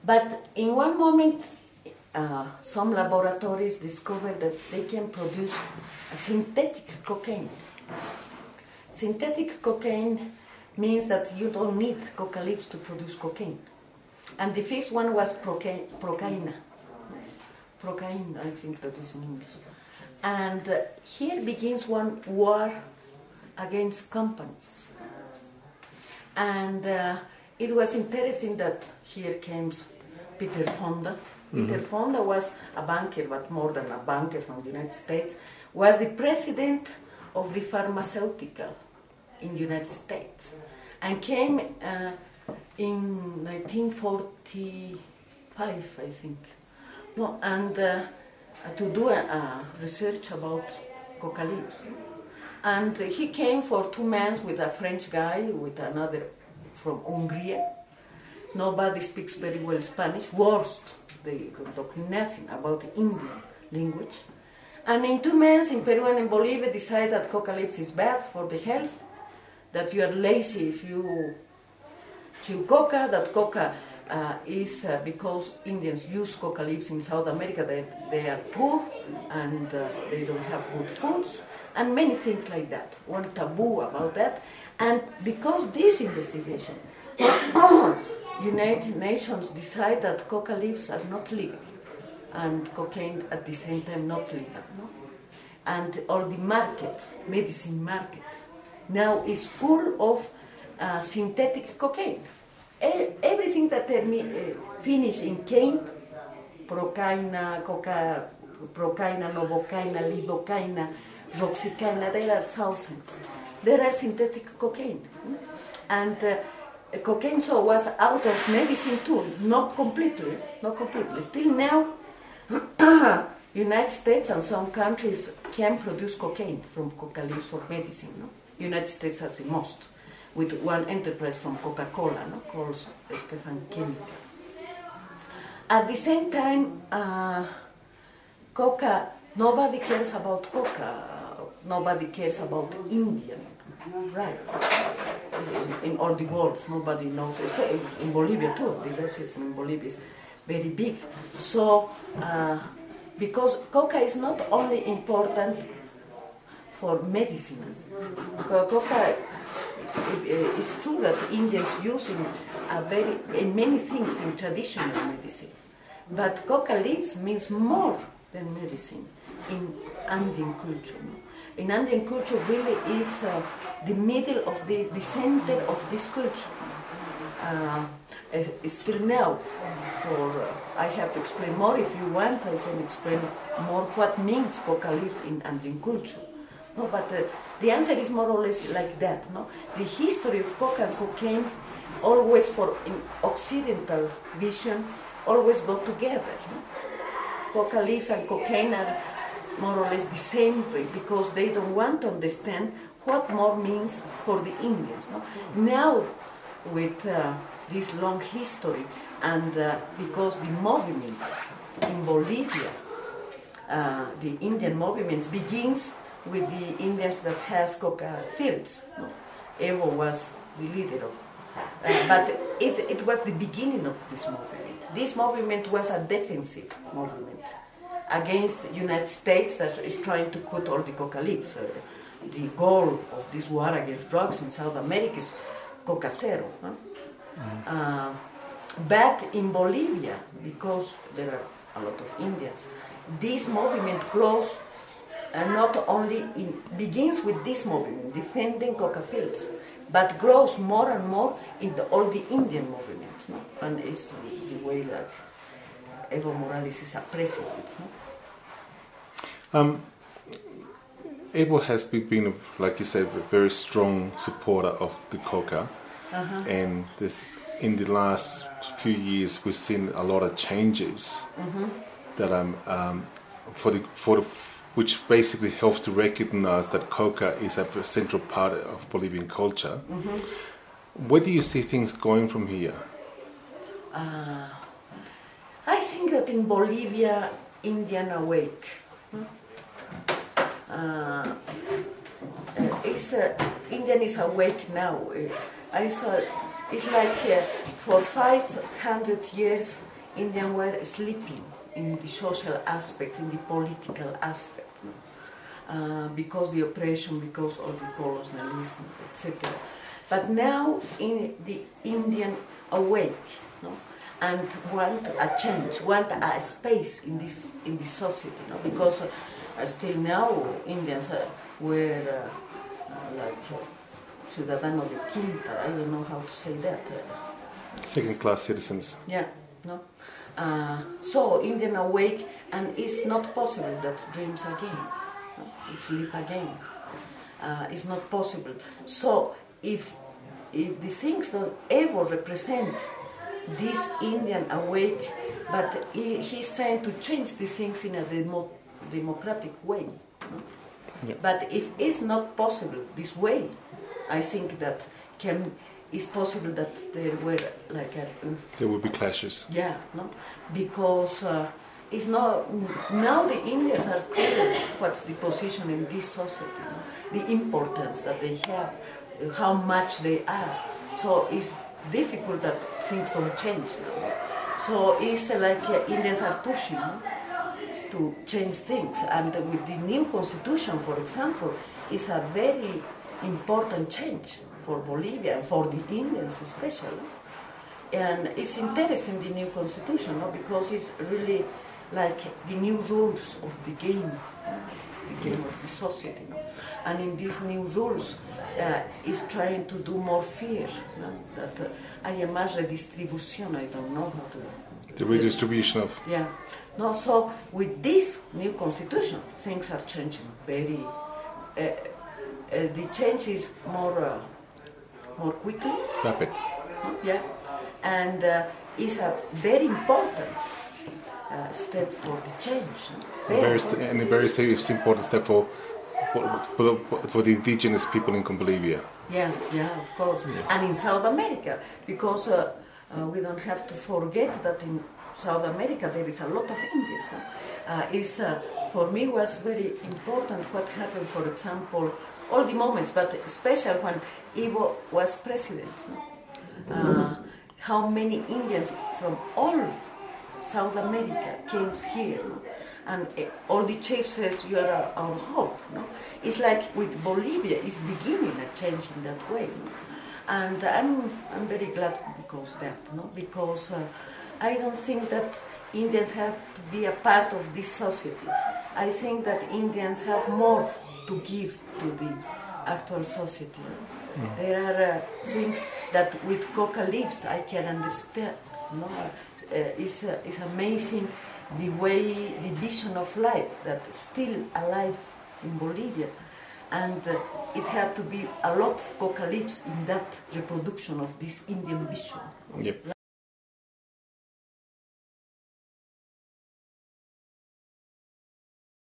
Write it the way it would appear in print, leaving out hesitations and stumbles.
But in one moment, some laboratories discovered that they can produce a synthetic cocaine. Synthetic cocaine means that you don't need coca leaves to produce cocaine. And the first one was procaina. Procaine, I think that is in English. And here begins one war against companies. And it was interesting that here comes Peter Fonda. Peter Fonda was a banker, but more than a banker from the United States, was the president of the pharmaceutical in the United States, and came in 1945, I think, and to do a research about coca leaves. And he came for 2 months with a French guy, with another from Hungary. Nobody speaks very well Spanish, worst, they don't talk nothing about Indian language. And in 2 months in Peru and in Bolivia decided that coca leaves is bad for the health, that you are lazy if you chew coca, that coca is because Indians use coca leaves in South America, that they are poor and they don't have good foods, and many things like that. One taboo about that. And because this investigation, United Nations decide that coca leaves are not legal, and cocaine at the same time not legal. No? And all the market, medicine market, now is full of synthetic cocaine. Everything that finish in cane, procaina, procaina, novocaina, lidocaina, roxicaina, there are thousands. There are synthetic cocaine. And cocaine so was out of medicine too, not completely. Still now, United States and some countries can produce cocaine from coca leaves for medicine. No? United States has the most, with one enterprise from Coca-Cola, no? Called Stefan Chemical. At the same time, coca, nobody cares about coca, nobody cares about Indian, right? In all the world, nobody knows, in Bolivia too, the racism in Bolivia is very big. So, because coca is not only important for medicine. Coca, it's true that Indians use in many things in traditional medicine, but coca leaves means more than medicine in Andean culture. No? In Andean culture, really is the middle of the center of this culture. Still now, I have to explain more. If you want, I can explain more what means coca leaves in Andean culture. No, but the answer is more or less like that. No? The history of coca and cocaine always, in Occidental vision, always go together. No? Coca leaves and cocaine are more or less the same because they don't want to understand what more means for the Indians. No? Now, with this long history, and because the movement in Bolivia, the Indian movement begins with the Indians that has coca fields. No? Evo was the leader of, but it was the beginning of this movement. This movement was a defensive movement against the United States that is trying to cut all the coca leaves. The goal of this war against drugs in South America is coca zero. Huh? But in Bolivia, because there are a lot of Indians, this movement grows. And not only begins with this movement, defending coca fields, but grows more and more in all the Indian movements. No? And it's the way that Evo Morales is a president. No? Evo has been, like you said, a very strong supporter of the coca. And in the last few years, we've seen a lot of changes that which basically helps to recognize that coca is a central part of Bolivian culture. Where do you see things going from here? I think that in Bolivia, Indian awake. Indian is awake now. I saw It's like for 500 years, Indians were sleeping in the social aspect, in the political aspect, because the oppression, because of the colonialism, etc. But now the Indian awake, no? And want a change, want a space in this society, no? Because still now Indians were like ciudadano de quinta. I don't know how to say that. Second-class citizens. Yeah, no. So Indian awake, and it's not possible that dreams again, no? Sleep again. It's not possible. So if the things don't ever represent this Indian awake, but he's trying to change the things in a democratic way. No? Yeah. But if it's not possible this way, I think that it's possible that there were like there will be clashes. Yeah, no, because it's not now the Indians are clear what's the position in this society, no? The importance that they have, how much they are. So it's difficult that things don't change now. So it's like Indians are pushing, no? To change things, and with the new constitution, for example, is a very important change for Bolivia and for the Indians especially. And it's interesting, the new constitution, no? Because it's really like the new rules of the game of the society. No? And in these new rules, is trying to do more fear. No? That I imagine redistribution, I don't know how to... The redistribution of... Yeah. No, so with this new constitution, things are changing very... the change is more quickly. Rapid. Yeah. And it's a very important step for the change. And a very serious important step for the indigenous people in Bolivia. Yeah, of course. Yeah. And in South America, because we don't have to forget that in South America there is a lot of Indians. For me was very important what happened, for example, all the moments, but especially when Evo was president. How many Indians from all South America came here, no? And all the chiefs says you are our hope. No? It's like with Bolivia, it's beginning a change in that way. No? And I'm very glad because that, no? Because I don't think that Indians have to be a part of this society. I think that Indians have more to give to the actual society. No? Mm. There are things that with Coca Leaves I can understand. No? It's amazing the way, the vision of life that's still alive in Bolivia. And it had to be a lot of Coca Leaves in that reproduction of this Indian vision. Yep.